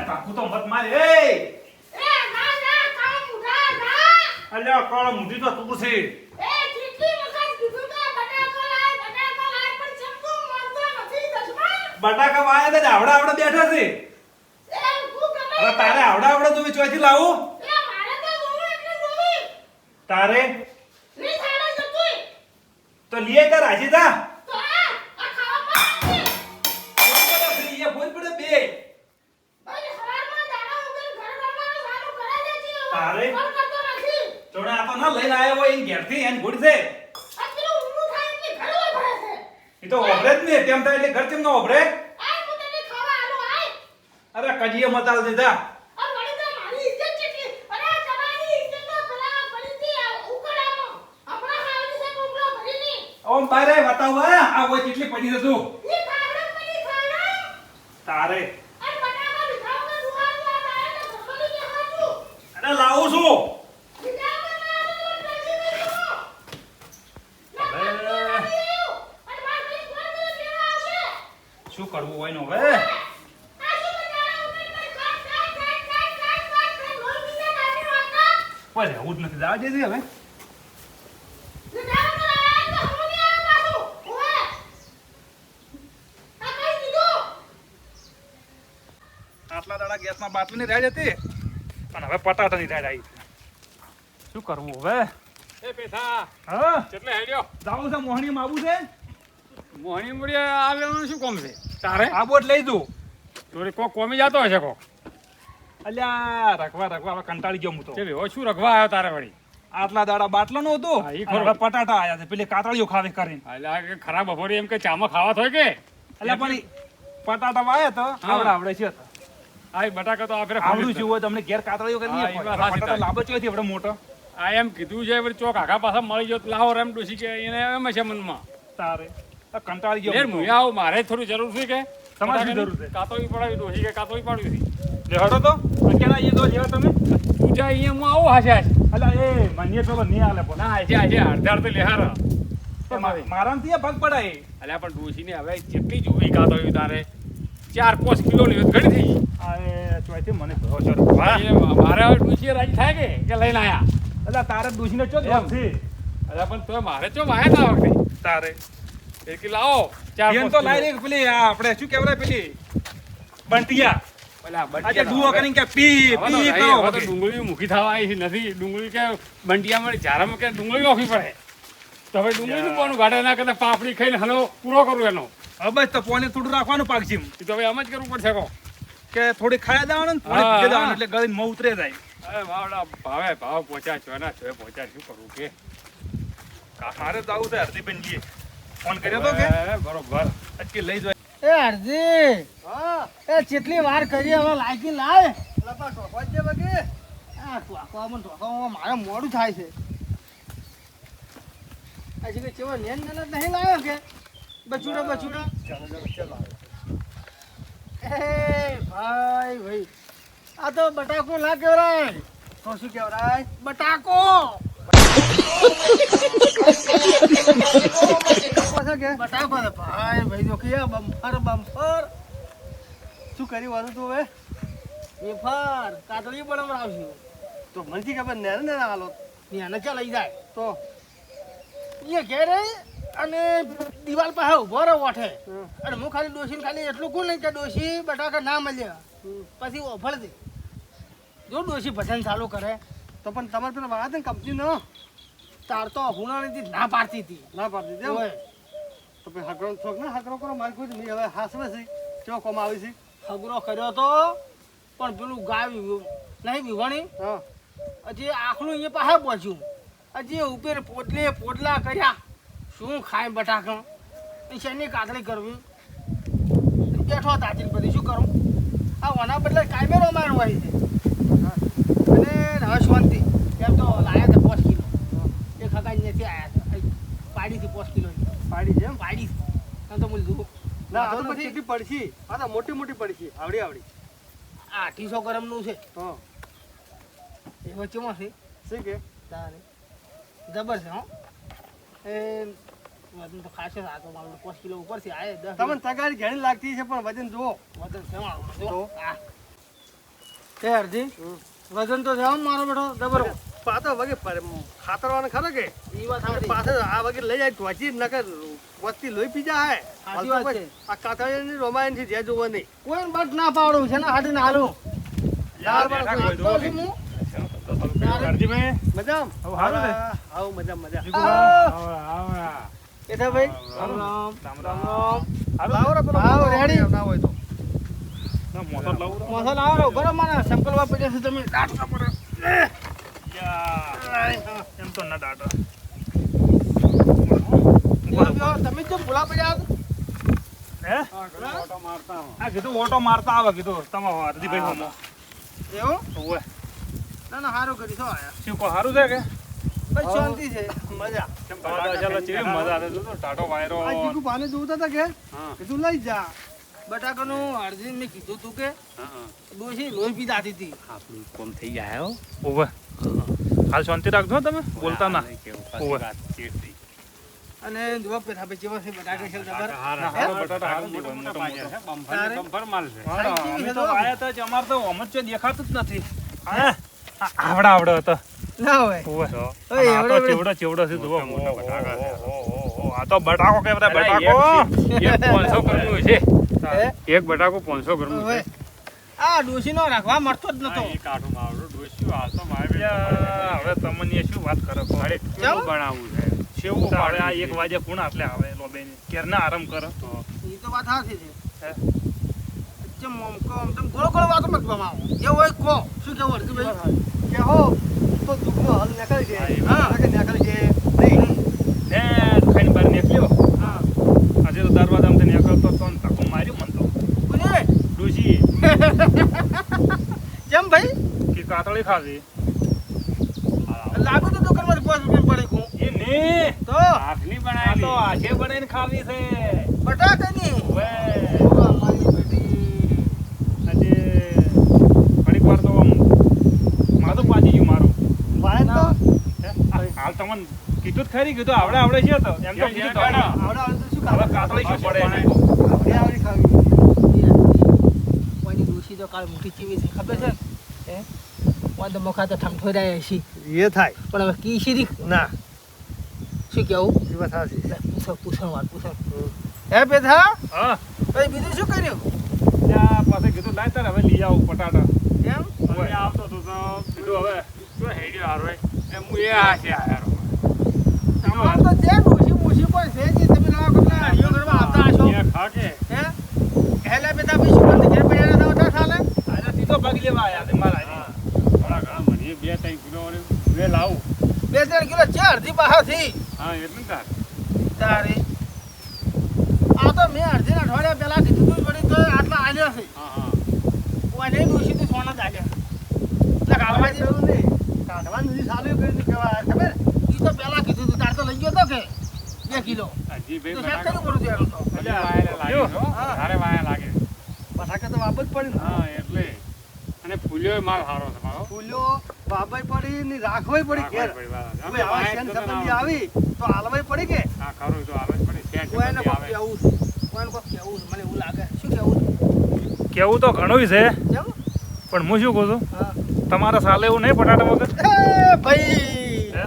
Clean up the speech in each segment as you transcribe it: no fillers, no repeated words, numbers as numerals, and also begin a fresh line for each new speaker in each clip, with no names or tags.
કાકુ તો મત મારે એ
ના કામ ઉઠા ના
અલ્યા કોણ મુઠી તો તું છે
કેટલી વખત કીધું કે બટાકા લાય પણ ચમકો મળતો નથી દશમન
બટાકા વાયા તો આવડા બેઠા છે
હું ગમે
હવે તારે આવડા જોવી ચોથી લાવું
મારે તો જોવું એટલે જોવી
તારે
ની સાડા જતી
તો લીએ તાર હાજી તા
તો આ ખાવા
એ બોલ પડે બે
ભાઈ સવારમાં દાણા ઉગર ઘર કરવાનું સારું કરે છે જી
તારે?
કોણ કરતો નથી
જોડે આ તો ના લઈને આવ્યો હોય એન ઘેરથી એન ગુડ છે
અત્યારે ઊંઘું થાય એટલે ઘર ભરે છે
એ તો ઓભરે જ ને તેમ થાય એટલે ઘર કેમ ન ઓભરે
આ હું તને ખાવા આલો આય
અરે કજીએ મતાલ દીધા
આ વળી તો મારી ઇજ્જત કેટલી અરે તમારી ઇજ્જત તો પેલા પડીતી ઉકળાનો આપણા હાવની સે ઉકળો ભરીની
ઓમ બારે બતાવવા આ હોય કેટલી પડી છે તું
ઈ ખાવડા પડી ખાવડા
તારે
અરે બટાકા વિખાવવા દુવાજો આ તારે તો ઘરવાળી કે હાચું
અરે લાવું છું
વિખાવવા ના આવે તો નસી મેલો
શું કરવું હોય ને હવે કોઈ રહેવું જ નથી જવા દેજે હવે આટલા દાડા ગેસમાં બાટલીની રાડ હતી અને હવે પટાટાની રાડ આવી શું કરવું હવે
એ પેથા
હા
કેટલે હેડ્યો
જાવું છે મોહણીમાં આવું છે
મોહણી મુડી આવેવાનું શું કોમ છે તારે
આ બોટ લઈ દઉં
થોડી કોક કોમી જતો હશે કોક
અલ્યા રખવા હવે કંટાળી ગયો હું તો
કે ભાઈ શું રખવા આવ્યો તારે વળી
આટલા દાડા બાટલો નો હતો
હા, ઈ
અને
ખરું.
હવે પટાટા આયા છે પેલી કાતળીઓ ખાવે કરીને
એટલે આ કે ખરાબ બપોરે એમ કે ચામાં ખાવા થોય કે
એટલે પણ ઈ પટાટા વાયા તો આવડે છે તો.
આ બટાકા તો આપણે
આવડું શું હોય તમને ઘેર કાતળીઓ કરી
હા, ઈ વાત સાચી
પટાટા
તારી.
લાંબો ચોથી આપણે મોટો
આ એમ કીધું છે વળી ચોક આખા પાછા મળી ગયો તો લાવો એમ ડોસી કે એને એમ છે મનમાં
તારે આ કંટાળી ગયો
લેર
હું તો.
મુયા આવું મારે થોડી જરૂર છે કે
તમારે શું જરૂર છે?
કાતોઈ પડાવી ડોસી કે કાતોઈ પાડવી છે
લે હટો તો અત્યારે એ તો લેવા તમે
તું જા અહીંયા હું આવું હાશે હાશે
અલા એ મને પેલો નહીં આલે પણ
ના આજે આજે અડધાર તો લેહાર
મારાથી એ ભાગ પડાય
અલ્યા પણ ડોસીને હવે જેટલી જોવી કાતોઈ તારે 4-5 કિલોની ઘડી થઈ ગઈ
આ એ ચોથી મને ભરોસો છે. વાહ.
એ મારે હવે ડોશીએ રાજી થાય કે લઈને આયા
અલા તારે દુશીને ચો
એમ.
છે
અરે પણ તોય મારે ચો વાયા ના વખતે
તારે
એ કે લાવો 4-5
એમ તો લાઈ રે પેલી આ આપણે શું કહેવાય પેલી બંટિયા આજે ડુઓ કરીને કે પી પી કરો વગર.
ડુંગળી મુખી થવા આવી છે નથી ડુંગળી કે બંટિયા મળે ચારામાં કે ડુંગળી નોખી પડે તો હવે ડુંગળી કોનું ગાડે ના કરતા પાપડી ખાઈને હલો પૂરો કરું એનો
હવે બસ તો પોને થોડું રાખવાનું પાકજીમ
એ તો હવે આમ જ કરવું પડશે કો
કે થોડી ખાયા દેવાનું ને થોડી
હા,
ભીગે દેવાનું
હા.
એટલે ગળીને મોં ઉતરે જાય
અરે વાવડા ભાવ પહોંચ્યા છો ના છો પહોંચ્યા શું કરવું કે
મારે તો આવું છે હરદીબેનજીએ ફોન કર્યો તો કે
બરોબર
અટકી લઈ જાય
એ અરજી એ કેટલી વાર કરી હવે લાગી લાય આ ટોકામાં મારે મોડું થાય છે હજી કે ચેવો નેન નેન જ નહીં લાવ્યો કે બચુડા એ ભાઈ આ તો બટાકો ના કહેવાય તો શું કહેવાય બટાકો બટાકો ને ભાઈ જો કે બમ્પર શું કરી વાળું તું હવે વેફર કાતળી પણ આવશું તો મને ખબર ને ને હાલો એને ક્યાં લઈ જાય તો એ ઘેરે અને દિવાલ પાસે ઉભો રહો ઓઠે અને હું ખાલી ડોશીને ખાલી એટલું કોણ નહીં કે ડોશી બટાકા ના મળ્યા પછી ઓફળ દે જો ડોશી ભજન ચાલુ કરે તો પણ તમારે પેલા વાત ને કંપની નો તાર તો હુણાણીથી ના પાડતી હતી હોય તો પછી હગરો થોક ને હગરો કરો મારી કોઈ નહીં હવે હાસવે છે કેવો કોમ આવી છે હગરો કર્યો તો પણ પેલું ગાય નહીં વિવાણી હજી આખલું અહીંયા પાસે પહોંચ્યું હજી ઉપર પોટલા કર્યા શું ખાય બટાકા શેની કાતળી કરવી બેઠો તાજીને બધી શું કરું આ ઓના બદલે કાયમેરો મારવા હોય છે અને હવે શાંતિ એમ તો લાયા હતા 5 કિલો એક હગાઈ નથી આવ્યા છે પાડીથી 5 કિલો પાડી છે એમ પાડી એમ તો બોલ ના તો પછી કેટલી પડશી હા તો મોટી પડશી આવડી 800 ગ્રામનું છે હા એ વચ્ચેમાં છે શું કે તારે જબર છે હો એ વજન તો ખાશે આ તો મારું 5 કિલો ઉપર છે આ 10 તમને તગારી ઘણી લાગતી છે પણ વજન જુઓ વજન છે મારું જો આ એ અરજી વજન તો જાવ મારો બેઠો જબર પાતો વગે ખાતરવાને ખરો કે ઈ વાત સાચી પાછો આ વગે લઈ જાય ટોચી નકર વસ્તી લોહી પી જાય સાચી વાત છે આ કાતળની રોમાયણ થી જે જોવો નહીં કોઈ બટ ના પાવડું છે ને હાડીને હાલું યાર
અરજીભાઈ
મજા
હવે હારું ને?
આવ મજા મજા
આવડા
કેથા ભાઈ
રામ
રામ
રામ
રામ
હારું?
લાવો રે પેલો આવ રેડી ના હોય તો
ના, મોટર લાવું રો.
મોસો લાવો રે બરાબર મને સંકલ્પ પડ્યા છે તમે દાટવા પડે
યા, એમ તો ના દાટો.
તમે જો ભૂલા પડ્યા
હે?
ઓટો મારતા હો.
આ કીધું ઓટો મારતા આવે કીધું તમે અરજીભાઈ હોમો.
એવું
ઓવે.
ના ના સારું કરી છો આયા
શું કહો, હારું છે કે
બસ શાંતિ છે મજા
કેમ
ચાલો, ચાલો, ચેવી મજા આવે છે. જો ટાટો વાયરો.
આ ચીકુ પાને જોતા હતા કે
હા
કીધું લઈ જા બટાકાનું અરજી મેં કીધું તું કે
હા
ડોશી લોહી પી જાતી હતી
આપણું કોમ થઈ જાય હો
ઓવે. હાલ શાંતિ રાખજો તમે, બોલતા ના.
ઓવે ચેતી
અને જુઓ પેલા ભાઈ જેવા છે બટાકા છે ખબર
હારા
હારો બટાટા હારો
મોટા
મોટા
મોટા પાયા છે
તારે?
બમ્પર માલ છે
હારો,
કેવી
અમે
છે
તો
તો?
આયા તા જ અમારે તો આમ જ છે, દેખાતું જ નથી. હા, આવડા આવડો હતો.
ના હોય
ઓવે.
ઓય,
અને આ તો
એવડો
ચેવડો ચેવડો છે જુઓ.
મોટા મોટા બટાકા છે.
ઓહો, આ તો બટાકો કેવડા બટાકો.
એક 500 ગ્રામનું છે
હે?
એક બટાકો 500 ગ્રામનું
ઓય.
છે
આ ડોશીનો રાખવા મળતો જ નતો
હા, એ કાઠું માવડું ડોસ્યું હાલ તો મારે
યા, હવે તમને શું વાત કરો છો?
અરે કેવું બનાવવું છે
શેવું પાડે આ 1 વાગે કોણ આટલે આવે લોબેની કેરના આરામ કરો.
તો
એ તો વાત સાચી છે
હે?
ચમ આમ તમે ગોળો ગોળો વાતો મત ગમાવો જે હોય કો શું કેવું અરજી ભાઈ કે હો તો દુખનો હલ નીકળી જાય હા કે નીકળી જાય નહીં
ને ખાઈને બહાર નીકળ્યો.
હા
આજે તો દરવાજામાંથી નીકળતો તો ને ધક્કો માર્યો મને તો.
કોને
ડોશી
કેમ ભાઈ
કે કાતળી ખાવી.
લાગુ તો દુકાનમાં 5 રૂપિયા પડે કો
એ ને
તો
હાથની
આ તો
બનાવેલી
આજે બનાવીને ખાવી છે.
બટાકાની
ઓવે.
ઓ મારી બેટી
આજે ઘડીક વાર તો આમ માથું પાછી ગયું મારું.
ભાઈ તો
હે? હાલ તમને કીધું જ ખરી, કીધું આવડે આવડે છે તો એમ તો કીધું તો
આવડા આવડે તો શું
હવે કાતળી શું પડે એને?
આવડે આવડી ખાવી કોઈની ડોશી તો કાલ મૂકી ચીવી છે ખબર છે હે કોઈ તો મોખા તો ઠમઠોઈ રહ્યા છે
એ થાય
પણ હવે કી શીરી
ના
શું કેવું
એ વાત સાચી
પૂછો હે પેથા
હા,
ભાઈ બીજું શું કર્યું
ત્યાં પાસે કીધું લાય તારે હવે લઈ આવું બટાટા.
એમ
હવે આવતો તો કીધું હવે શું હેડ્યો હારો એમ હું એ હાથે આયા
તમારે તો જે ડોશી પણ છે જે તમે લાવો કેટલા હરિયો કરવા આવતા હશો
એ ખાકે
હે હેલા પેથા ભાઈ શું કરતે ઘેર પડ્યા ના હતા સાલે
આજે તીધો ભાગ લેવા આયા છે મારા આજે.
થોડા ઘણા મને 2-3 કિલો વે લાવું
2-3 કિલો છે અડધી બહારથી
હા એટલે ને તાર
તારે આ તો મેં અડધી અઠવાડિયા પહેલા કીધું તું વળી તો આટલા આલ્યા છે
હા હા
કોઈને ડોશી તો સોના જ આલ્યા એટલે કાઢવા જેવું નહીં
કાઢવાનું હજી ચાલુ કરીને કહેવાય ખબર
ઈ તો પહેલા કીધું તું તાર તો લઈ ગયો તો કે 2 કિલો
હજી
તો
ભાઈ
શેક
બટાકા
કર્યું પડું છે એનું તો
હજી વાયલા લાગે છો
હા.
તારે વાયા લાગે
બટાકા તો વાપ જ પડી ને
હા એટલે અને ફૂલ્યો માલ સારો છે મારો
ફૂલ્યો વાપાઈ પડી ને રાખવાય પડી ઘેર હવે આવા શેન સંબંધી આવી તો હાલવાય પડી કે
હા ખરું તો આવે જ પડે શેઠ
કોઈને
સંબંધી
કોક
આવે
કેવું છે કોઈને કોક કેવું છે મને એવું લાગે શું કેવું
કેવું તો ઘણું છે,
કેમ
પણ હું શું કહું છું,
હા
તમારા સાલે એવું નહીં બટાટા વગર?
એ ભાઈ
હે?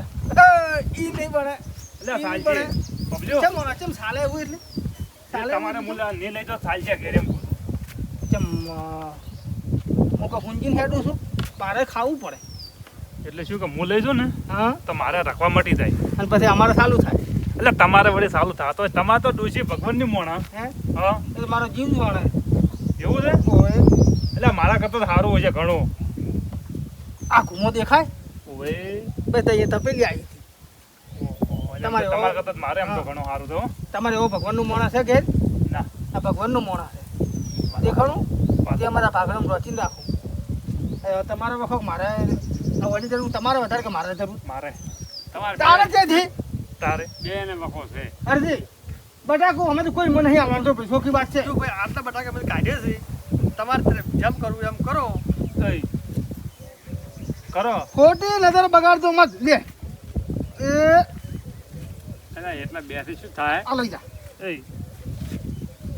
ઈ નહીં બને
એટલે
ઈ નહીં
સાલશે.
બને.
સમજો?
ચમ ઓલા ચમ સાલે એવું એટલે સાલે
તમારે મુલા નહીં લઈ તો ચાલશે ઘેર એમ કહું છું.
ચમ હું કો હુંજીન હેડું છું મારે ખાવું પડે
એટલે શું કે હું લઈ જાઉં ને
હા
તો મારે રાખવા મટી જાય.
અને પછી અમારે ચાલુ થાય
એટલે તમારે વળી સારું થતો હોય. તમારે તો ડોશી ભગવાનની મોણા.
હે
હા,
એટલે મારો જીવ જોડે
એવું છે?
ઓય
એટલે મારા કરતા તો સારું હોય છે ઘણું.
આ ઘૂમો દેખાય
ઓવે.
બે તો એ તપેલી આવી હતી
ઓહો, એટલે
તમારે
તમારા કરતા તો મારે એમ તો
હા.
ઘણું સારું તો.
તમારે એવો ભગવાનનું મોણા છે કે
ના,
આ ભગવાનનું મોણા છે દેખાણું તે અમારા ભાગણું રચીને રાખું હવે તમારે વખત મારે આ વળી જરૂર તમારે વધારે કે મારે જરૂર
મારે
તમારે
તારે ક્યાંથી
તારે
બે ને વખો છે
અરજી બટાકું અમે તો કોઈ મને નહીં આવવાનું તો શોખી વાત છે
શું ભાઈ આટલા બટાકા બધે કાઢ્યા છે તમારે જેમ કરવું એમ કરો
કઈ કરો.
ખોટી નજર બગાડતો મત લે એ
એટલે એટલા બેસી શું થાય
આ લઈ જા
એ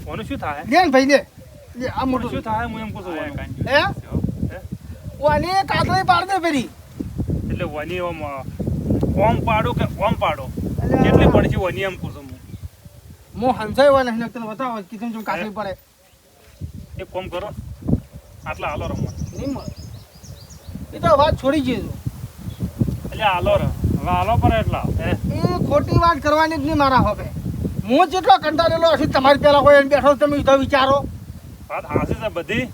કોનું શું થાય?
લે ને ભાઈ લે લે આ
કોનું
મોટું
શું થાય હું એમ કહું છું
આ
કોનું.
કાંઈ
હે
જો.
ઓની કાતળી પાડ દે પેલી
એટલે વની ઓમ પાડો કે ઓમ પાડો
અલ્યા.
કેટલી પડશે વની એમ પૂછું હું
મો હંસાય હોય ને તને બતાવો કે કેમ કાતળી પડે
એક કોમ કરો આટલા હાલો રમવા
નહીં મળે એ તો વાત છોડી ગઈ તું.
એટલે હાલો રે
હવે હાલો પર એટલા
હે
એ ખોટી વાત કરવાની જ નહીં મારા હવે હું જેટલો કંટાળેલો હશે તમારી પેલા કોઈ એને બેઠો તમે તો વિચારો
વાત હાસી છે બધી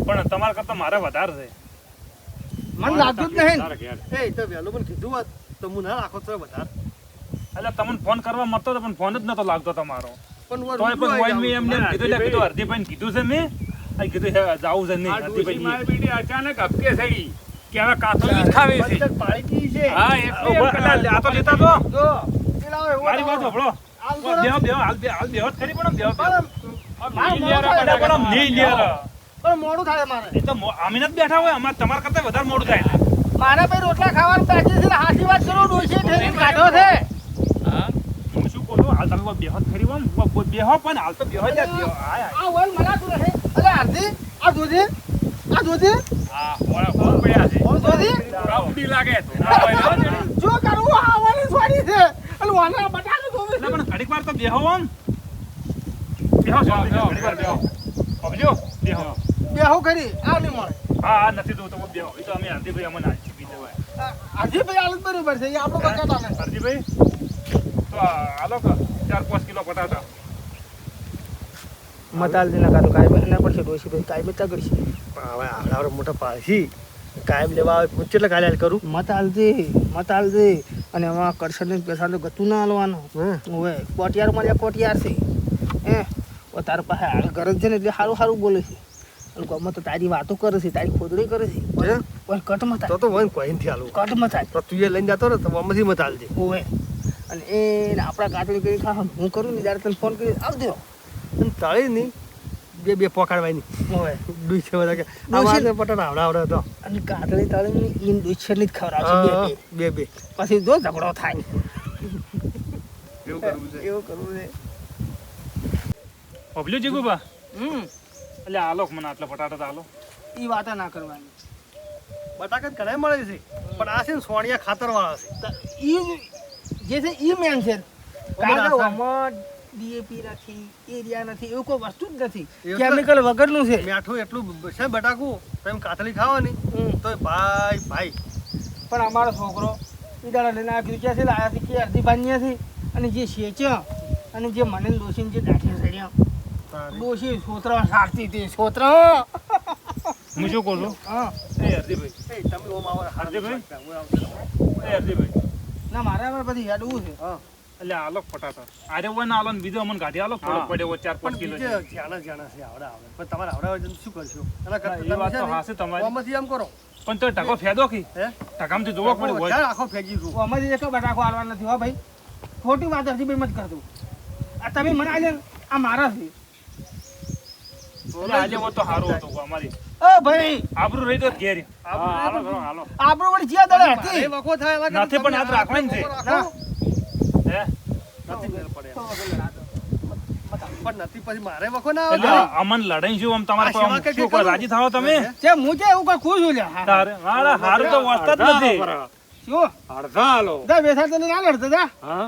પણ તમારા કરતા મારે વધારે છે
મને લાગતું જ નહીં
તારા ઘેર.
એ તો વહેલું પણ કીધું હોત તો હું ના રાખો તો વધારે
એટલે તમને ફોન કરવા મળતો હતો પણ ફોન જ નતો લાગતો તમારો
પણ
તોય પણ હોય મેં એમને એમ કીધું એટલે કીધું હરદીભાઈને કીધું છે મેં આ કીધું હે જાવું છે
આ
નહીં
ડોશી
હરદીભાઈ
મારી બેટી અચાનક હબકે થઈ કે હવે કાતળી જ ખાવી છે
પાણી પી છે
હા એટલે એમ
એટલે આ તો લેતા તો
જો પેલા એવો
મારી વાત સાંભળો
આમ તો
બેહો બેહો હાલ બેહો જ ખરી પણ બેહો બેહો
મારે
ઈ લ્યારા
મોડું થાય.
પણ આમ નહીં લ્યાર.
પણ મોડું થાય મારે
એ તો અમે નથી બેઠા હોય અમારે તમારા કરતા વધારે મોડું થાય
મારે ભાઈ રોટલા ખાવાનું બાકી છે ને હાચી વાત કરો ડોશીએ ઠેલીને કાઢો છે
હા
હું શું કહું છું હાલ તમે બેહો જ ખરી હોય બેહો પણ હાલ તો બેહો જ બેહો હાય
આ વન મનાતું રહે અરે આરતી આ દૂધી
હા ઓળા ફોન પડ્યા છે
દૂધી
કાપડી લાગે તો ના હોય ના હોય.
જો કરું આવવાની છોડી છે અને વાના બટાકા ધોવે
એટલે પણ ઘડીક વાર તો બેહો આમ બેહો છો
બેહો,
ઘડીક વાર
બેહો.
બેહો અબજો બેહો
બેહો કરી આ નહીં મળે
હા હા નથી જોતું તો બેહો એ તો અમે હરદીભાઈ અમને આજ પી દેવાય
આજે ભાઈ હાલત બરોબર છે એ આપણો બટાટા ને
હરદીભાઈ તો હાલો 4-5 કિલો બટાટા
મતાલ દિના કાતો કાઈ એના પર છે ડોશી ભાઈ કાઈ બતા કરશે
પણ હવે આવડા મોટા પાછી કાયમ લેવા આવે હું કેટલા કાલે કરું
મતાલ દે અને એમાં કરશન પૈસા તો ગતું ના હાલવાનું ઓય કોટિયાર માં કોટિયાર છે હે ઓ તાર પાસે હાલ ગરજ છે ને એટલે સારું સારું બોલે છે અને ગમે તો તારી વાતો કરે છે તારી ખોદડી કરે છે
હે?
પણ કટમાં
તો
થાય
તો વન કોઈ નથી હાલું
કટમાં થાય
તો તું એ લઈને જતો ને તો આમાંથી મત હાલજે
ઓય અને એ આપણા કાતળી કરી ખા હું કરું ને ત્યારે તને ફોન કરી આવ દો
અને તાળી નહીં બે પકડવાની
ઓય
દુઈ છે બધા કે આ વાત પટાટા આવડા તો
અને કાતળી તાળી ઈન દુશ્મની જ ખવડાવશે બે
બે
પછી જો ઝઘડો થાય
એવું કરવું છે
એવું કરવું છે
અબજો જીગુબા એટલે હાલો મને આટલા બટાટા તો હાલો
ઈ વાત ના કરવાની
બટાકા ઘણા મળે છે પણ આ છે ને સોણિયા ખાતર વાળા છે
ઈ જે છે ઈ મેન છે
ઓમાં
કારણ કે
રાસાયણ.
ઓમાં ડીએપી નથી એરિયા નથી એવું કોઈ વસ્તુ જ નથી
એવું તો-
કેમિકલ વગરનું છે
મીઠું એટલું છે બટાકું તમે કાતળી ખાવાની તો ભાઈ
પણ અમારો છોકરો ઈ દાડા લઈને આપ્યું ક્યાંથી લાયા છે કે અડધી બાંધ્યાથી અને જે શેચ્યા અને જે મને ડોશીને જે દાખલ કર્યા ડોશી સોતરા સારતી હતી સોતરા
હું શું કહું છું
હા
એ હરદીભાઈ
તમે ઓમ આવો
હરદીભાઈ એ હરદીભાઈ
ના મારે હવે બધી યાદવું છે
હા
એટલે હાલો બટાટા આરે હોય ને હાલો ને બીજો અમને ગાડી હાલો થોડો
હા.
પડ્યો હોય 4-5
પણ
કિલો
બીજે જાણા છે આવડા આવે પણ તમારે આવડા હોય તો શું કરશો એના કરતા
એ વાત
તમે
તો
છે ને,
હાશે તમારી.
ઓમાંથી એમ કરો
પણ તો ટકો ફેદો કી
હે
ટકામાંથી જોવો પડે હોય
વધારે આખો ફેંકી દઉં
અમારી એક બટાકો હાલવા નથી હો ભાઈ ખોટી વાત હજી ભાઈ મત કરતું આ તમે મને આજે આ મારા છે
એટલે આજે હોત તો સારું હતું અમારી
ઓ ભાઈ
આબરૂ રહી તો ઘેર
હા હાલો કરો હાલો
આપણો વળી જ્યાં દડે હતી
મારે વખો થાય એના કરતા
નથી પણ
તમે
હાથ રાખવાની છે.
રાખો.
હે
નથી મેળ પડે એમ. પણ નથી પછી મારે વખો ના
એટલે
આવે
અમન લડાઈ શું આમ તમારે
આ સેવા
કોઈ આમ
કઈ
શું
કરું?
કોઈ રાજી થાઓ તમે
તે હું કે એવું કઈ ખુશ છું લ્યા
તારે મારા હારું તો વસ્તા જ નથી
શું
અડધા હાલો
જા બેસા તને ના લડતો જા
હા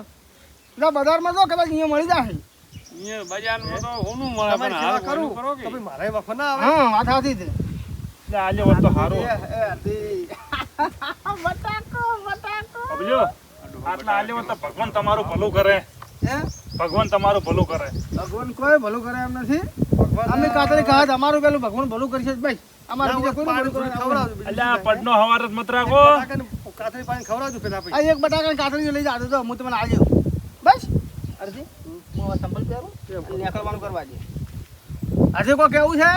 જા બજારમાં જો કદાચ અહીંયા મળી જાય
અહીંયા બજારમાં તો હોનું મળે પણ
તમારી
હાલ
સેવા કરું
કરો
તો
કે
પછી મારે વખો ના આવે
હા વાત સાચી છે
એટલે આજે હોત તો સારું
બટાકો બટાકો
સમજો આટલા આજે હોત તો ભગવાન તમારું ભલું કરે
હે
ભગવાન તમારું ભલું કરે
ભગવાન કોઈ ભલું કરે એમ નથી
ભગવાન
અમે કાતરી ખાત અમારું પેલું ભગવાન ભલું કરશે જ ભાઈ અમારે
ના,
બીજા કોઈ
પાણી
ભલું કરે
ખવડાવજો, બીજું
એટલે આ
શું થાય?
પડનો હવાર જ મત રાખો
બટાકાને કાતરી પાણી ખવડાવજો પેલા
આ
પછી
એક બટાકા કાતરી લઈ જાતો તો હું તમને આજે બસ અરજી હું આ સંભલ પહેરું નીકળવાનું કરવા દે આજે કોઈ કેવું છે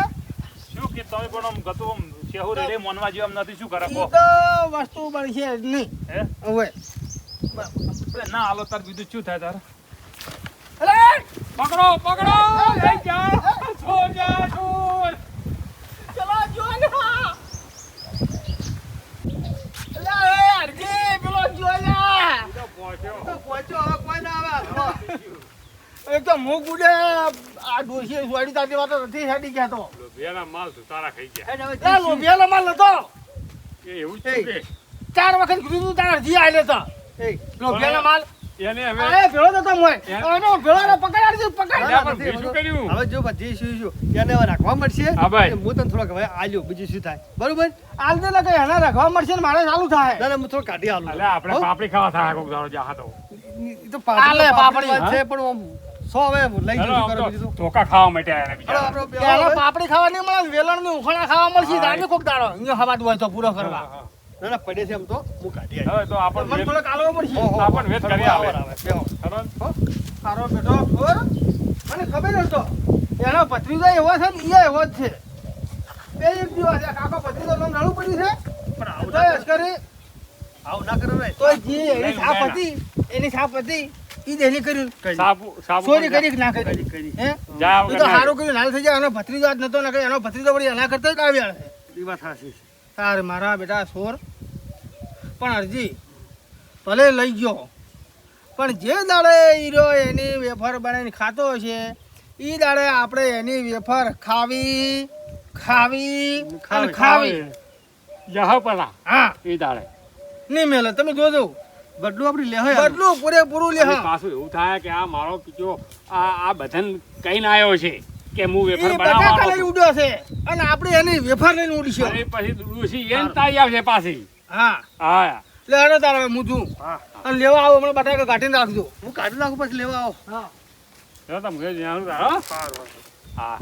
શું કે તમે પણ આમ ગતું આમ શેહુ રેડે મોનવા જેવા આમ નથી શું કરે કહો
ઈ તો વસ્તુ બનશે જ નહીં
હે
હવે
એટલે ના હાલો તાર બીજું શું થાય તાર
અરે
પકડો પકડો લઈ જાઓ છોડ જા છોડ
ચલો જો ને અરે અરજી પેલો જો ને
પહોંચ્યો
પહોંચ્યો હવે કોઈ ના આવે હાલો.
એક તો મુખ ઉડે આ ડોશી સોડી તાતી વાતો નથી હેડી ગયા તો
લોભિયાના માલ સુતારા ખાઈ ગયા
હેડ હવે
એ લોભિયાનો માલ નતો
એ એવું જ છે કે
4 વખત કીધું તું તારા હજી આયલો તો
એ
લો પેલા માલ
એને હવે
અરે ભેળો તો તમ હોય આનો ભેળો પકડાડજો પકડ
અલ્યા, પણ મેં શું કર્યું?
હવે જો બધી શું એને હવે રાખવા મળશે
હા ભાઈ.
હું તને થોડોક હવે આલ્યો બીજું શું થાય બરોબર
આલ દે કે એના રાખવા મળશે ને મારે ચાલુ થાય
ના ના હું થોડો કાઢી આલું
અલ્યા, આપણે પાપડી ખાવા થાય કોક દાડો જા તો
ઈ તો
આલે
પાપડી વાત
પાપડી.
છે પણ આમ 100 હવે લઈ
હેલો,
જજો
આમ
કરો
તો
બીજું તો
ધોકા ખાવા માટે આયા ને
હેલો,
બિચારા.
આપણો બે
પેલા
હવે.
પાપડી ખાવા નહીં મળે વેલણ ની ઉખણા ખાવા મળશે
હા,
દાડી કોક દાડો અહીંયા હવાદ હોય તો પૂરો કરવા
હા,
ના ના પડે છે એમ તો હું કાઢી આલ્યો
હવે તો આપણને
મને થોડો કાલવો પડશે
ઓહો,
આપણને વેત કરી આવે.
બેહો.
ખબર?
તારો બેટો ખબર મને ખબર હતો એનો ભત્રીજો એવો છે ને એ એવો જ છે બે એક દિવસ આ કાકો ભત્રીજો નામ રડવું પડ્યું છે
પણ આવું
તો
ના
અસ્કરી
આવું ના કરો રે
તો જે એની છાપ હતી એની છાપ હતી ઈ જ એની કર્યું
સાબુ
ચોરી
પણ
કરી કે ના કરી
કરી
હે
જા
ઈ તો સારું કર્યું નાલ થઈ જાય એનો ભત્રીજો આજ નતો ના એનો ભત્રીજો વળી એના કરતા જ આવ્યા છે
ઈ વાત સાચી છે.
તારે મારા બેટા સોર પણ અરજી ભલે લઈ ગયો પણ જે દાડે હીરો એની વેફર બનાવીને ખાતો હશે એ દાડે આપણે એની વેફર ખાવી ખાવી અને ખાવી
જહ પલા
હા
એ દાડે
નહીં મેલે તમે જોજો
બદલું આપણી લેહો યાર.
બદલું પૂરેપૂરું લે
અને
હા
પાછું એવું થાય કે આ મારો પીજો આ બધાન કઈ ના આવ્યો છે કે હું વેફર
એ બટાકા લઈને
બનાવવાનો
ઉડ્યો છે અને આપણે એની વેફર લઈને ઉડીશું
અને પછી ડૂસી એને તાઈ આવશે પાછી
હા
હા
લે હેડો તારે હું છું
હા
અને લેવા આવો હમણાં બટાકા કાઢીને રાખજો
હું કાઢી નાખું પછી લેવા આવો
હા
તમે જાણું તારો હા